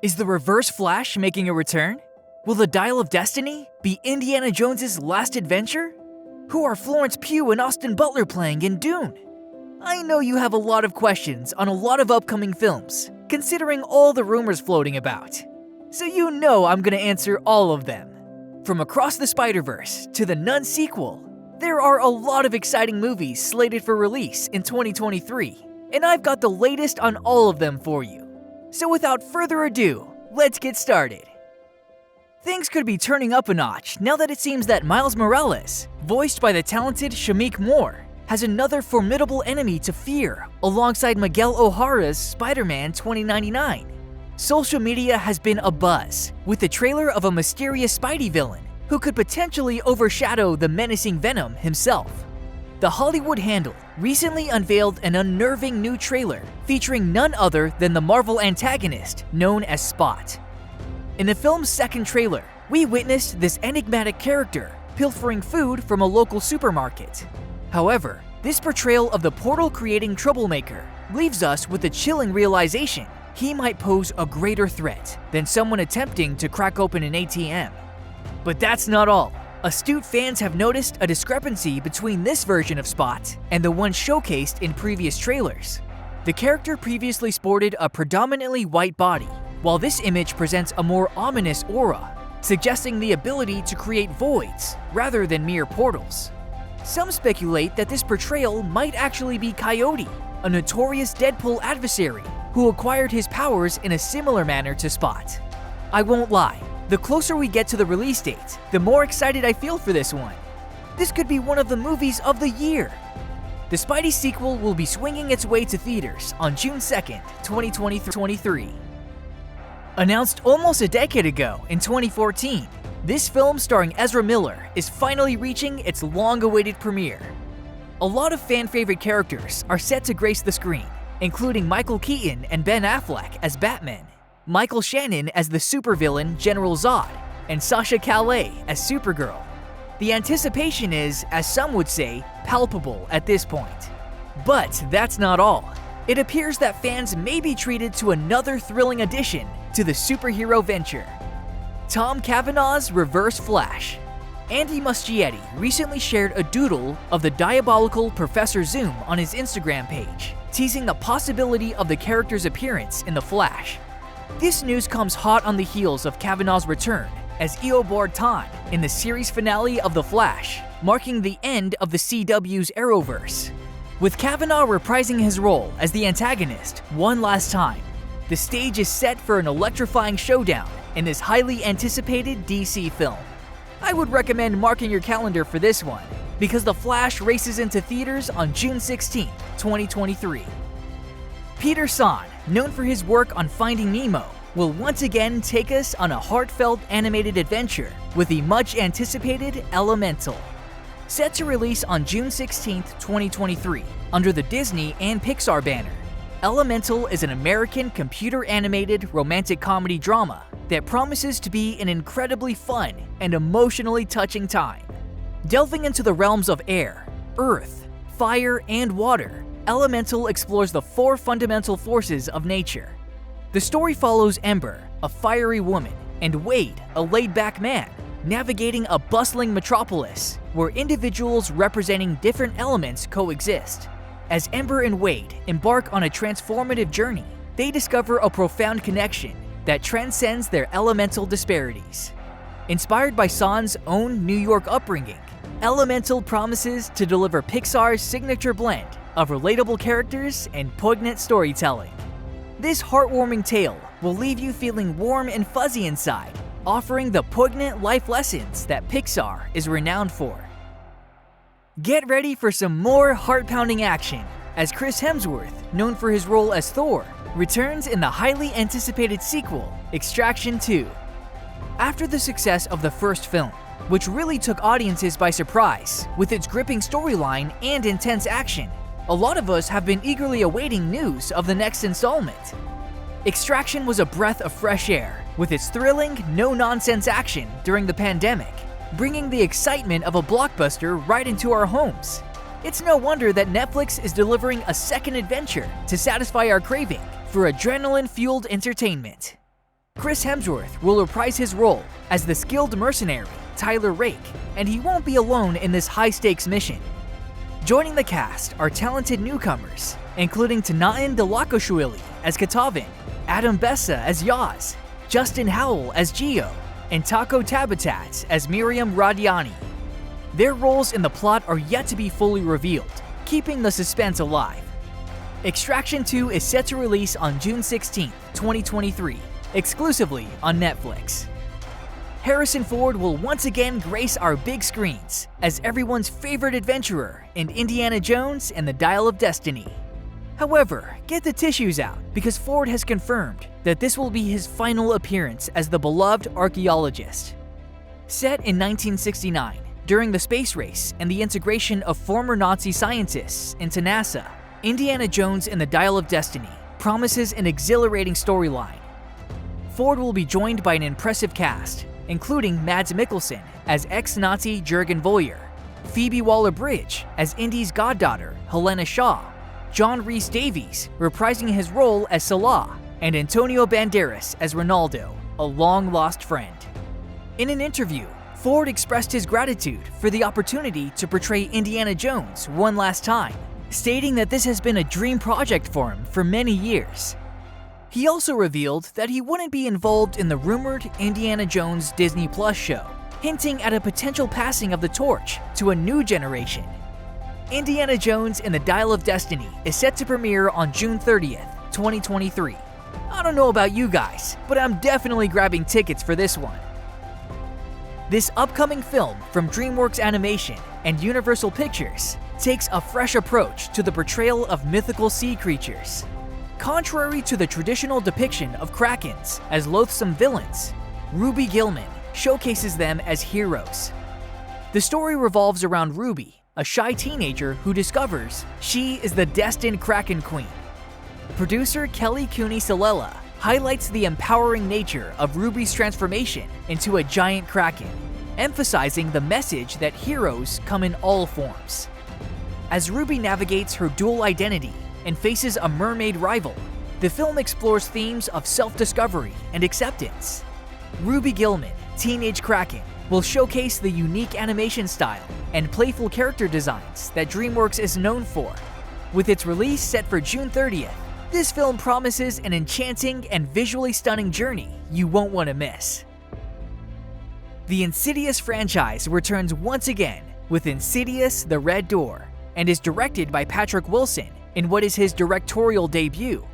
Is the Reverse Flash making a return? Will the Dial of Destiny be Indiana Jones's last adventure? Who are Florence Pugh and Austin Butler playing in Dune? I know you have a lot of questions on a lot of upcoming films, considering all the rumors floating about. So you know I'm gonna answer all of them. From Across the Spider-Verse to the Nun sequel, there are a lot of exciting movies slated for release in 2023, and I've got the latest on all of them for you. So without further ado, let's get started. Things could be turning up a notch now that it seems that Miles Morales, voiced by the talented Shameik Moore, has another formidable enemy to fear alongside Miguel O'Hara's Spider-Man 2099. Social media has been abuzz with the trailer of a mysterious Spidey villain who could potentially overshadow the menacing Venom himself. The Hollywood Handle recently unveiled an unnerving new trailer featuring none other than the Marvel antagonist known as Spot. In the film's second trailer, we witnessed this enigmatic character pilfering food from a local supermarket. However, this portrayal of the portal-creating troublemaker leaves us with the chilling realization he might pose a greater threat than someone attempting to crack open an ATM. But that's not all. Astute fans have noticed a discrepancy between this version of Spot and the one showcased in previous trailers. The character previously sported a predominantly white body, while this image presents a more ominous aura, suggesting the ability to create voids rather than mere portals. Some speculate that this portrayal might actually be Coyote, a notorious Deadpool adversary who acquired his powers in a similar manner to Spot. I won't lie, the closer we get to the release date, the more excited I feel for this one. This could be one of the movies of the year. The Spidey sequel will be swinging its way to theaters on June 2nd, 2023. Announced almost a decade ago in 2014, this film starring Ezra Miller is finally reaching its long-awaited premiere. A lot of fan-favorite characters are set to grace the screen, including Michael Keaton and Ben Affleck as Batman, Michael Shannon as the supervillain General Zod, and Sasha Calle as Supergirl. The anticipation is, as some would say, palpable at this point. But that's not all. It appears that fans may be treated to another thrilling addition to the superhero venture: Tom Cavanaugh's Reverse Flash. Andy Muschietti recently shared a doodle of the diabolical Professor Zoom on his Instagram page, teasing the possibility of the character's appearance in The Flash. This news comes hot on the heels of Cavanaugh's return as Eobard Tahn in the series finale of The Flash, marking the end of the CW's Arrowverse. With Cavanaugh reprising his role as the antagonist one last time, the stage is set for an electrifying showdown in this highly anticipated DC film. I would recommend marking your calendar for this one, because The Flash races into theaters on June 16, 2023. Peter Sohn, known for his work on Finding Nemo, will once again take us on a heartfelt animated adventure with the much-anticipated Elemental. Set to release on June 16, 2023, under the Disney and Pixar banner, Elemental is an American computer-animated romantic comedy drama that promises to be an incredibly fun and emotionally touching time. Delving into the realms of air, earth, fire, and water, Elemental explores the four fundamental forces of nature. The story follows Ember, a fiery woman, and Wade, a laid-back man, navigating a bustling metropolis where individuals representing different elements coexist. As Ember and Wade embark on a transformative journey, they discover a profound connection that transcends their elemental disparities. Inspired by Sohn's own New York upbringing, Elemental promises to deliver Pixar's signature blend of relatable characters and poignant storytelling. This heartwarming tale will leave you feeling warm and fuzzy inside, offering the poignant life lessons that Pixar is renowned for. Get ready for some more heart-pounding action as Chris Hemsworth, known for his role as Thor, returns in the highly anticipated sequel, Extraction 2. After the success of the first film, which really took audiences by surprise with its gripping storyline and intense action, a lot of us have been eagerly awaiting news of the next installment. Extraction was a breath of fresh air with its thrilling, no-nonsense action during the pandemic, bringing the excitement of a blockbuster right into our homes. It's no wonder that Netflix is delivering a second adventure to satisfy our craving for adrenaline-fueled entertainment. Chris Hemsworth will reprise his role as the skilled mercenary Tyler Rake, and he won't be alone in this high-stakes mission. Joining the cast are talented newcomers, including Tanayan Delakoshuili as Katavin, Adam Bessa as Yaz, Justin Howell as Gio, and Taco Tabatat as Miriam Radiani. Their roles in the plot are yet to be fully revealed, keeping the suspense alive. Extraction 2 is set to release on June 16, 2023, exclusively on Netflix. Harrison Ford will once again grace our big screens as everyone's favorite adventurer in Indiana Jones and the Dial of Destiny. However, get the tissues out because Ford has confirmed that this will be his final appearance as the beloved archaeologist. Set in 1969, during the space race and the integration of former Nazi scientists into NASA, Indiana Jones and the Dial of Destiny promises an exhilarating storyline. Ford will be joined by an impressive cast, including Mads Mikkelsen as ex-Nazi Jurgen Voyer, Phoebe Waller-Bridge as Indy's goddaughter Helena Shaw, John Rhys Davies reprising his role as Salah, and Antonio Banderas as Ronaldo, a long-lost friend. In an interview, Ford expressed his gratitude for the opportunity to portray Indiana Jones one last time, stating that this has been a dream project for him for many years. He also revealed that he wouldn't be involved in the rumored Indiana Jones Disney Plus show, hinting at a potential passing of the torch to a new generation. Indiana Jones and the Dial of Destiny is set to premiere on June 30th, 2023. I don't know about you guys, but I'm definitely grabbing tickets for this one. This upcoming film from DreamWorks Animation and Universal Pictures takes a fresh approach to the portrayal of mythical sea creatures. Contrary to the traditional depiction of Krakens as loathsome villains, Ruby Gillman showcases them as heroes. The story revolves around Ruby, a shy teenager who discovers she is the destined Kraken Queen. Producer Kelly Cooney Salela highlights the empowering nature of Ruby's transformation into a giant Kraken, emphasizing the message that heroes come in all forms. As Ruby navigates her dual identity and faces a mermaid rival, the film explores themes of self-discovery and acceptance. Ruby Gillman, Teenage Kraken, will showcase the unique animation style and playful character designs that DreamWorks is known for. With its release set for June 30th, this film promises an enchanting and visually stunning journey you won't want to miss. The Insidious franchise returns once again with Insidious: The Red Door and is directed by Patrick Wilson in what is his directorial debut.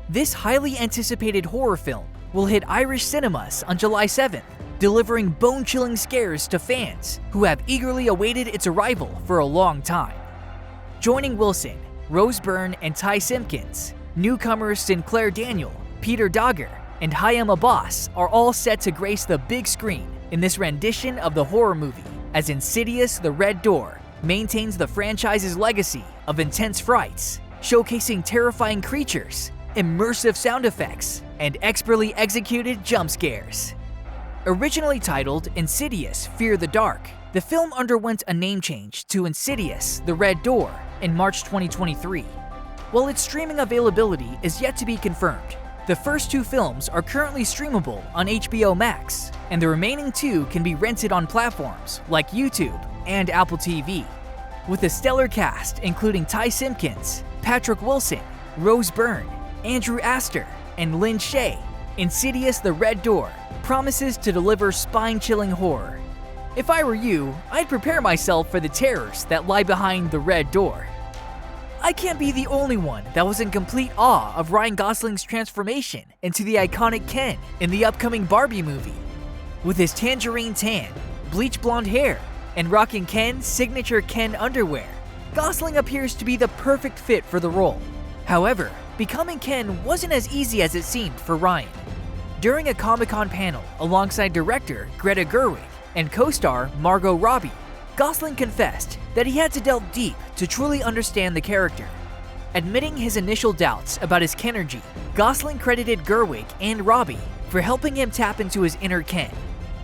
This highly anticipated horror film will hit Irish cinemas on July 7th, delivering bone-chilling scares to fans who have eagerly awaited its arrival for a long time. Joining Wilson, Rose Byrne, and Ty Simpkins, newcomers Sinclair Daniel, Peter Dogger, and Hayam Abbas are all set to grace the big screen in this rendition of the horror movie, as Insidious: The Red Door maintains the franchise's legacy of intense frights, showcasing terrifying creatures, immersive sound effects, and expertly executed jump scares. Originally titled Insidious: Fear the Dark, the film underwent a name change to Insidious: The Red Door in March 2023. While its streaming availability is yet to be confirmed, the first two films are currently streamable on HBO Max, and the remaining two can be rented on platforms like YouTube and Apple TV. With a stellar cast including Ty Simpkins, Patrick Wilson, Rose Byrne, Andrew Astor, and Lynn Shay, Insidious: The Red Door promises to deliver spine-chilling horror. If I were you, I'd prepare myself for the terrors that lie behind the Red Door. I can't be the only one that was in complete awe of Ryan Gosling's transformation into the iconic Ken in the upcoming Barbie movie. With his tangerine tan, bleach blonde hair, and rocking Ken's signature Ken underwear, Gosling appears to be the perfect fit for the role. However, becoming Ken wasn't as easy as it seemed for Ryan. During a Comic-Con panel alongside director Greta Gerwig and co-star Margot Robbie, Gosling confessed that he had to delve deep to truly understand the character. Admitting his initial doubts about his Kenergy, Gosling credited Gerwig and Robbie for helping him tap into his inner Ken.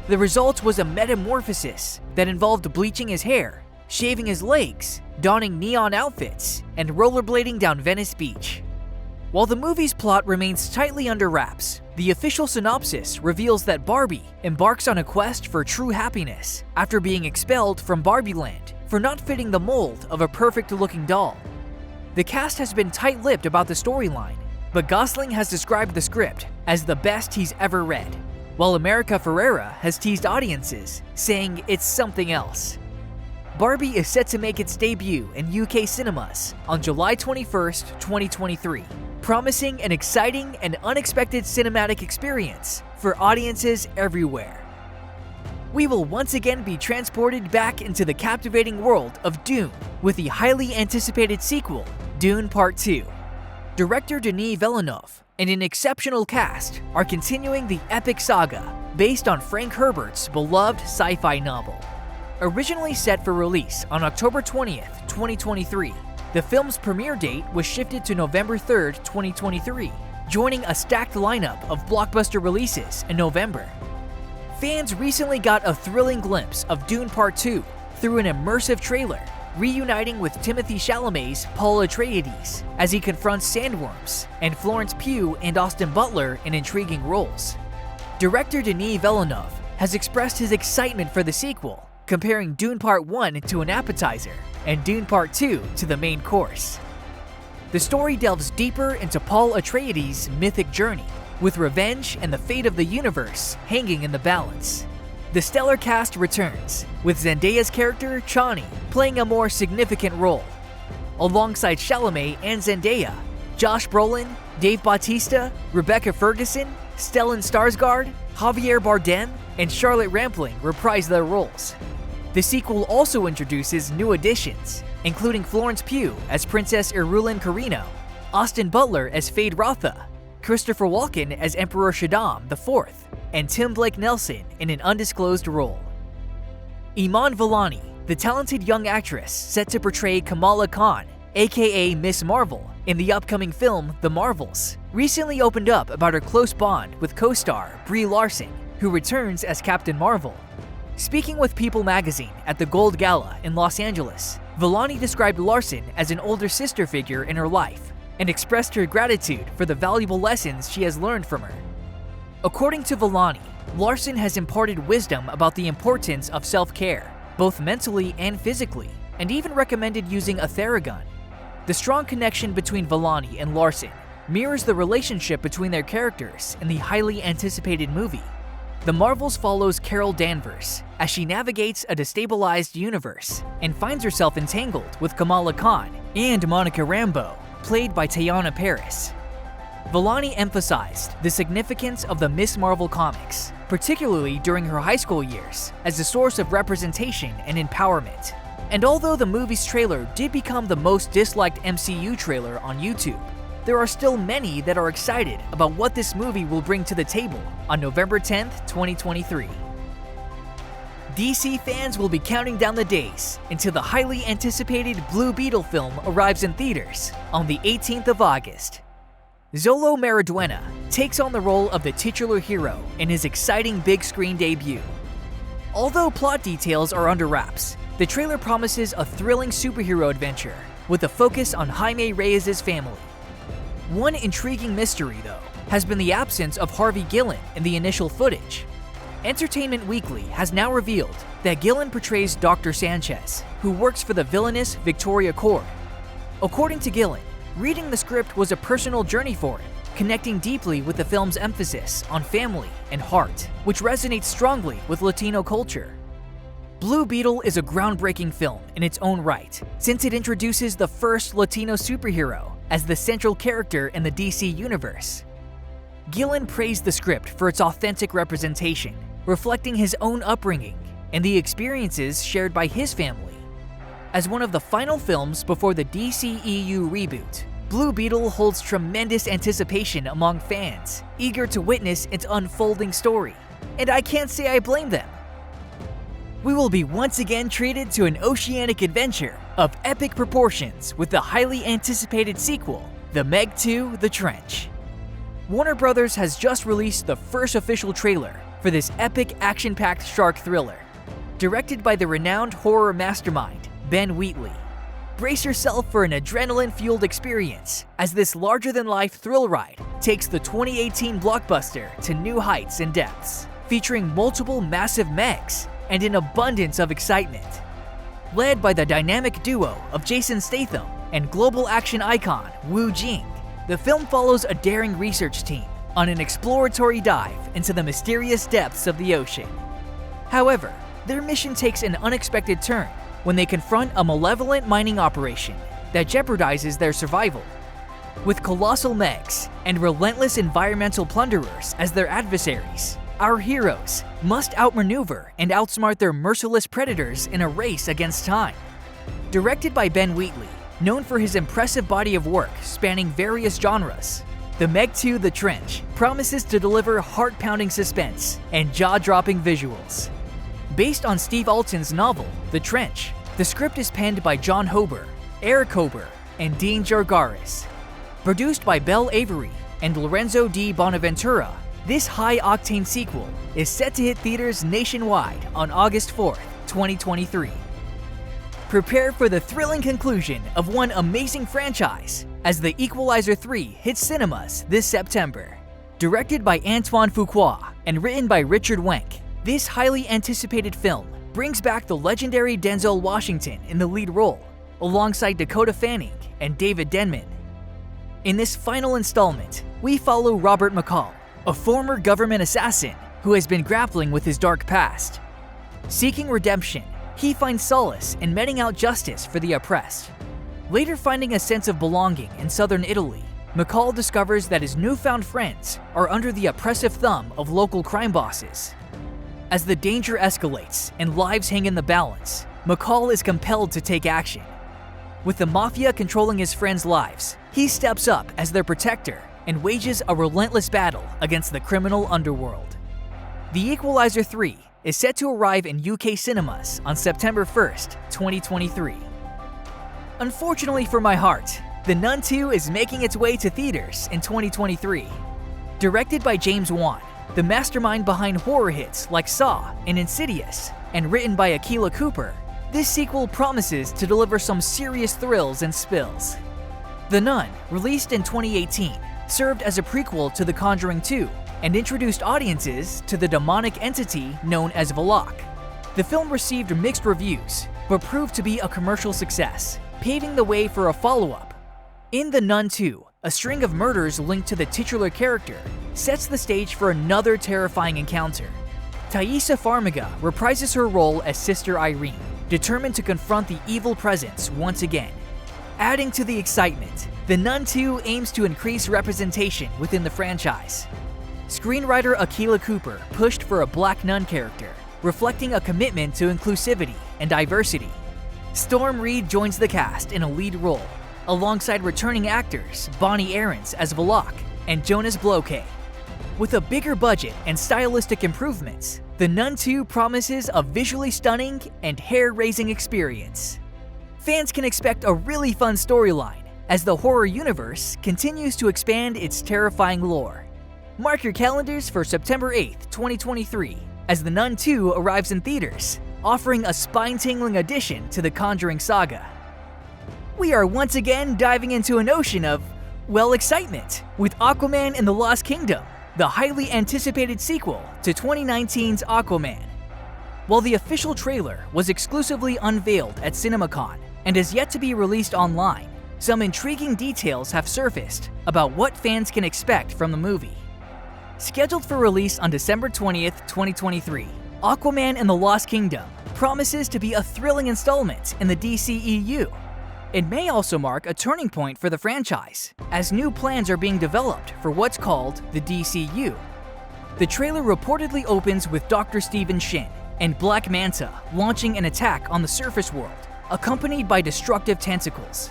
The result was a metamorphosis that involved bleaching his hair, shaving his legs, donning neon outfits, and rollerblading down Venice Beach. While the movie's plot remains tightly under wraps, The official synopsis reveals that Barbie embarks on a quest for true happiness after being expelled from Barbie Land for not fitting the mold of a perfect-looking doll. The cast has been tight-lipped about the storyline, but Gosling has described the script as the best he's ever read, while America Ferrera has teased audiences, saying it's something else. Barbie is set to make its debut in UK cinemas on July 21st, 2023, promising an exciting and unexpected cinematic experience for audiences everywhere. We will once again be transported back into the captivating world of Dune with the highly anticipated sequel, Dune Part 2. Director Denis Villeneuve and an exceptional cast are continuing the epic saga based on Frank Herbert's beloved sci-fi novel. Originally set for release on October 20th, 2023, the film's premiere date was shifted to November 3rd, 2023, joining a stacked lineup of blockbuster releases in November. Fans recently got a thrilling glimpse of Dune Part 2 through an immersive trailer, reuniting with Timothée Chalamet's Paul Atreides as he confronts sandworms, and Florence Pugh and Austin Butler in intriguing roles. Director Denis Villeneuve has expressed his excitement for the sequel, comparing Dune Part 1 to an appetizer and Dune Part 2 to the main course. The story delves deeper into Paul Atreides' mythic journey, with revenge and the fate of the universe hanging in the balance. The stellar cast returns, with Zendaya's character Chani playing a more significant role. Alongside Chalamet and Zendaya, Josh Brolin, Dave Bautista, Rebecca Ferguson, Stellan Skarsgård, Javier Bardem, and Charlotte Rampling reprise their roles. The sequel also introduces new additions, including Florence Pugh as Princess Irulan Carino, Austin Butler as Fade Rotha, Christopher Walken as Emperor Shaddam IV, and Tim Blake Nelson in an undisclosed role. Iman Vellani, the talented young actress set to portray Kamala Khan, aka Miss Marvel, in the upcoming film The Marvels, recently opened up about her close bond with co-star Brie Larson, who returns as Captain Marvel. Speaking with People magazine at the Gold Gala in Los Angeles, Vellani described Larson as an older sister figure in her life and expressed her gratitude for the valuable lessons she has learned from her. According to Vellani, Larson has imparted wisdom about the importance of self-care, both mentally and physically, and even recommended using a Theragun. The strong connection between Vellani and Larson mirrors the relationship between their characters in the highly anticipated movie. The Marvels follows Carol Danvers as she navigates a destabilized universe and finds herself entangled with Kamala Khan and Monica Rambeau, played by Teyonah Parris. Vellani emphasized the significance of the Miss Marvel comics, particularly during her high school years, as a source of representation and empowerment. And although the movie's trailer did become the most disliked MCU trailer on YouTube, there are still many that are excited about what this movie will bring to the table on November 10th, 2023. DC fans will be counting down the days until the highly anticipated Blue Beetle film arrives in theaters on the 18th of August. Xolo Mariduena takes on the role of the titular hero in his exciting big screen debut. Although plot details are under wraps, the trailer promises a thrilling superhero adventure with a focus on Jaime Reyes' family. One intriguing mystery, though, has been the absence of Harvey Gillman in the initial footage. Entertainment Weekly has now revealed that Gillman portrays Dr. Sanchez, who works for the villainous Victoria Court. According to Gillman, reading the script was a personal journey for him, connecting deeply with the film's emphasis on family and heart, which resonates strongly with Latino culture. Blue Beetle is a groundbreaking film in its own right, since it introduces the first Latino superhero as the central character in the DC universe. Gillman praised the script for its authentic representation, reflecting his own upbringing and the experiences shared by his family. As one of the final films before the DCEU reboot, Blue Beetle holds tremendous anticipation among fans, eager to witness its unfolding story, and I can't say I blame them. We will be once again treated to an oceanic adventure of epic proportions with the highly anticipated sequel, The Meg 2: The Trench. Warner Bros. Has just released the first official trailer for this epic action-packed shark thriller, directed by the renowned horror mastermind Ben Wheatley. Brace yourself for an adrenaline-fueled experience as this larger-than-life thrill ride takes the 2018 blockbuster to new heights and depths, featuring multiple massive megs and an abundance of excitement. Led by the dynamic duo of Jason Statham and global action icon Wu Jing, the film follows a daring research team on an exploratory dive into the mysterious depths of the ocean. However, their mission takes an unexpected turn when they confront a malevolent mining operation that jeopardizes their survival. With colossal megs and relentless environmental plunderers as their adversaries, our heroes must outmaneuver and outsmart their merciless predators in a race against time. Directed by Ben Wheatley, known for his impressive body of work spanning various genres, The Meg 2: The Trench promises to deliver heart-pounding suspense and jaw-dropping visuals. Based on Steve Alton's novel, The Trench, the script is penned by John Hober, Eric Hober, and Dean Jargaris. Produced by Belle Avery and Lorenzo di Bonaventura, this high-octane sequel is set to hit theaters nationwide on August 4th, 2023. Prepare for the thrilling conclusion of one amazing franchise as The Equalizer 3 hits cinemas this September. Directed by Antoine Fuqua and written by Richard Wenk, this highly anticipated film brings back the legendary Denzel Washington in the lead role, alongside Dakota Fanning and David Denman. In this final installment, we follow Robert McCall, a former government assassin who has been grappling with his dark past. Seeking redemption, he finds solace in meting out justice for the oppressed. Later finding a sense of belonging in southern Italy, McCall discovers that his newfound friends are under the oppressive thumb of local crime bosses. As the danger escalates and lives hang in the balance, McCall is compelled to take action. With the mafia controlling his friends' lives, he steps up as their protector and wages a relentless battle against the criminal underworld. The Equalizer 3 is set to arrive in UK cinemas on September 1st, 2023. Unfortunately for my heart, The Nun 2 is making its way to theaters in 2023. Directed by James Wan, the mastermind behind horror hits like Saw and Insidious, and written by Akilah Cooper, this sequel promises to deliver some serious thrills and spills. The Nun, released in 2018, served as a prequel to The Conjuring 2 and introduced audiences to the demonic entity known as Valak. The film received mixed reviews, but proved to be a commercial success, paving the way for a follow-up. In The Nun 2, a string of murders linked to the titular character sets the stage for another terrifying encounter. Thaisa Farmiga reprises her role as Sister Irene, determined to confront the evil presence once again. Adding to the excitement, The Nun 2 aims to increase representation within the franchise. Screenwriter Akilah Cooper pushed for a black nun character, reflecting a commitment to inclusivity and diversity. Storm Reed joins the cast in a lead role, alongside returning actors Bonnie Aarons as Valak and Jonas Bloke. With a bigger budget and stylistic improvements, The Nun 2 promises a visually stunning and hair-raising experience. Fans can expect a really fun storyline as the horror universe continues to expand its terrifying lore. Mark your calendars for September 8th, 2023, as The Nun 2 arrives in theaters, offering a spine-tingling addition to the Conjuring saga. We are once again diving into an ocean of, well, excitement with Aquaman and the Lost Kingdom, the highly anticipated sequel to 2019's Aquaman. While the official trailer was exclusively unveiled at CinemaCon and is yet to be released online, some intriguing details have surfaced about what fans can expect from the movie. Scheduled for release on December 20th, 2023, Aquaman and the Lost Kingdom promises to be a thrilling installment in the DCEU. It may also mark a turning point for the franchise, as new plans are being developed for what's called the DCU. The trailer reportedly opens with Dr. Stephen Shin and Black Manta launching an attack on the surface world, accompanied by destructive tentacles.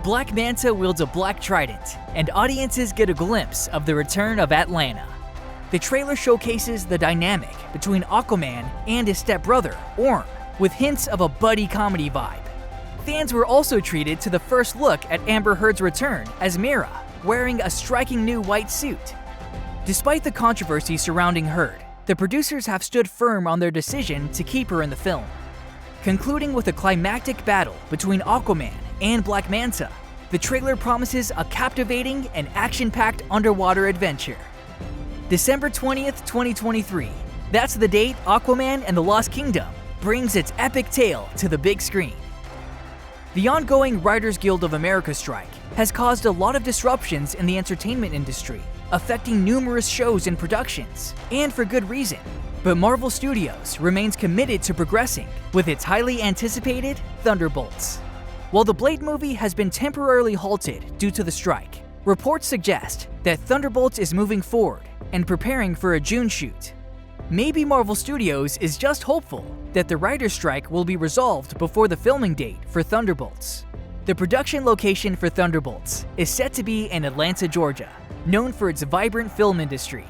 Black Manta wields a black trident, and audiences get a glimpse of the return of Atlanta. The trailer showcases the dynamic between Aquaman and his stepbrother, Orm, with hints of a buddy comedy vibe. Fans were also treated to the first look at Amber Heard's return as Mira, wearing a striking new white suit. Despite the controversy surrounding Heard, the producers have stood firm on their decision to keep her in the film. Concluding with a climactic battle between Aquaman and Black Manta, the trailer promises a captivating and action-packed underwater adventure. December 20th, 2023. That's the date Aquaman and the Lost Kingdom brings its epic tale to the big screen. The ongoing Writers Guild of America strike has caused a lot of disruptions in the entertainment industry, affecting numerous shows and productions, and for good reason. But Marvel Studios remains committed to progressing with its highly anticipated Thunderbolts. While the Blade movie has been temporarily halted due to the strike, reports suggest that Thunderbolts is moving forward and preparing for a June shoot. Maybe Marvel Studios is just hopeful that the writer's strike will be resolved before the filming date for Thunderbolts. The production location for Thunderbolts is set to be in Atlanta, Georgia, known for its vibrant film industry.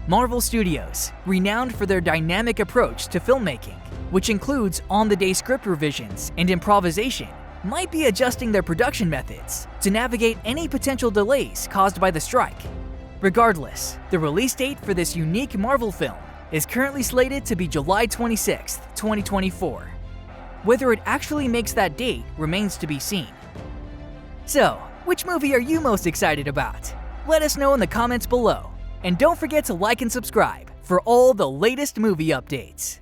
Marvel Studios, renowned for their dynamic approach to filmmaking, which includes on-the-day script revisions and improvisation, might be adjusting their production methods to navigate any potential delays caused by the strike. Regardless, the release date for this unique Marvel film is currently slated to be July 26, 2024. Whether it actually makes that date remains to be seen. So, which movie are you most excited about? Let us know in the comments below. And don't forget to like and subscribe for all the latest movie updates.